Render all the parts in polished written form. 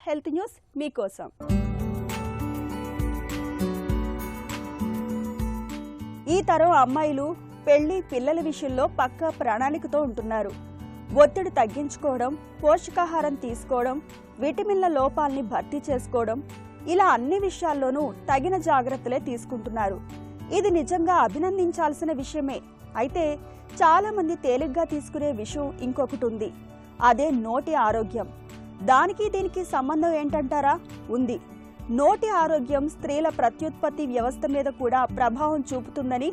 Health news మీకోసం. ఈ తరం అమ్మాయిలు పెళ్లి పిల్లల విషయంలో పక్కా ప్రణాళికతో ఉంటున్నారు. ఒత్తిడి తగ్గించుకోవడం, పోషకాహారం తీసుకోవడం, విటమిన్ల లోపాలని భర్తీ చేసుకోవడం, ఇలా అన్ని విషయాల్లోనూ తగిన జాగ్రత్తలే తీసుకుంటున్నారు. ఇది నిజంగా అభినందించాల్సిన విషయమే. అయితే చాలా మంది తేలిగ్గా తీసుకునే విషయం ఇంకొకటి ఉంది. అదే నోటి ఆరోగ్యం. దానికి దీనికి సంబంధం ఏంటంటారా? ఉంది. నోటి ఆరోగ్యం స్త్రీల ప్రత్యుత్పత్తి వ్యవస్థ మీద కూడా ప్రభావం చూపుతుందని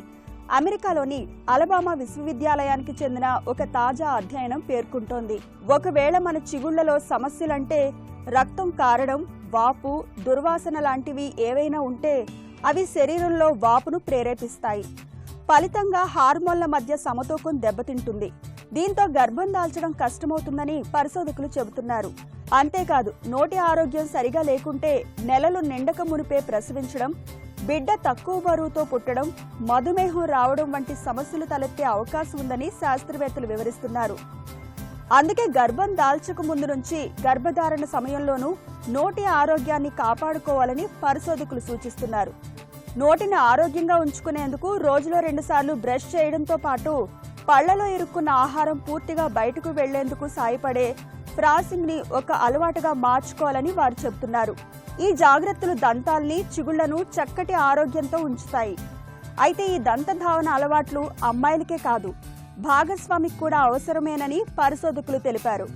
అమెరికాలోని అలబామా విశ్వవిద్యాలయానికి చెందిన ఒక తాజా అధ్యయనం పేర్కొంటోంది. ఒకవేళ మన చిగుళ్లలో సమస్యలంటే రక్తం కారడం, వాపు, దుర్వాసన లాంటివి ఏవైనా ఉంటే అవి శరీరంలో వాపును ప్రేరేపిస్తాయి. ఫలితంగా హార్మోన్ల మధ్య సమతూకం దెబ్బతింటుంది. దీంతో గర్భం దాల్చడం కష్టమవుతుందని పరిశోధకులు చెబుతున్నారు. అంతేకాదు, నోటి ఆరోగ్యం సరిగా లేకుంటే నెలలు నిండక మునిపే ప్రసవించడం, బిడ్డ తక్కువ బరువుతో పుట్టడం, మధుమేహం రావడం వంటి సమస్యలు తలెత్తే అవకాశం ఉందని శాస్త్రవేత్తలు వివరిస్తున్నారు. అందుకే గర్భం దాల్చక ముందు నుంచి గర్భధారణ సమయంలోనూ నోటి ఆరోగ్యాన్ని కాపాడుకోవాలని పరిశోధకులు సూచిస్తున్నారు. నోటిని ఆరోగ్యంగా ఉంచుకునేందుకు రోజులో 2 సార్లు బ్రష్ చేయడంతో పాటు పళ్లలో ఇరుక్కున్న ఆహారం పూర్తిగా బయటకు వెళ్లేందుకు సాయపడే ఫ్రాసింగ్ ని ఒక అలవాటుగా మార్చుకోవాలని వారు చెబుతున్నారు. ఈ జాగ్రత్తలు దంతాల్ని, చిగుళ్లను చక్కటి ఆరోగ్యంతో ఉంచుతాయి. అయితే ఈ దంతధావన అలవాట్లు అమ్మాయిలకే కాదు, భాగస్వామికి కూడా అవసరమేనని పరిశోధకులు తెలిపారు.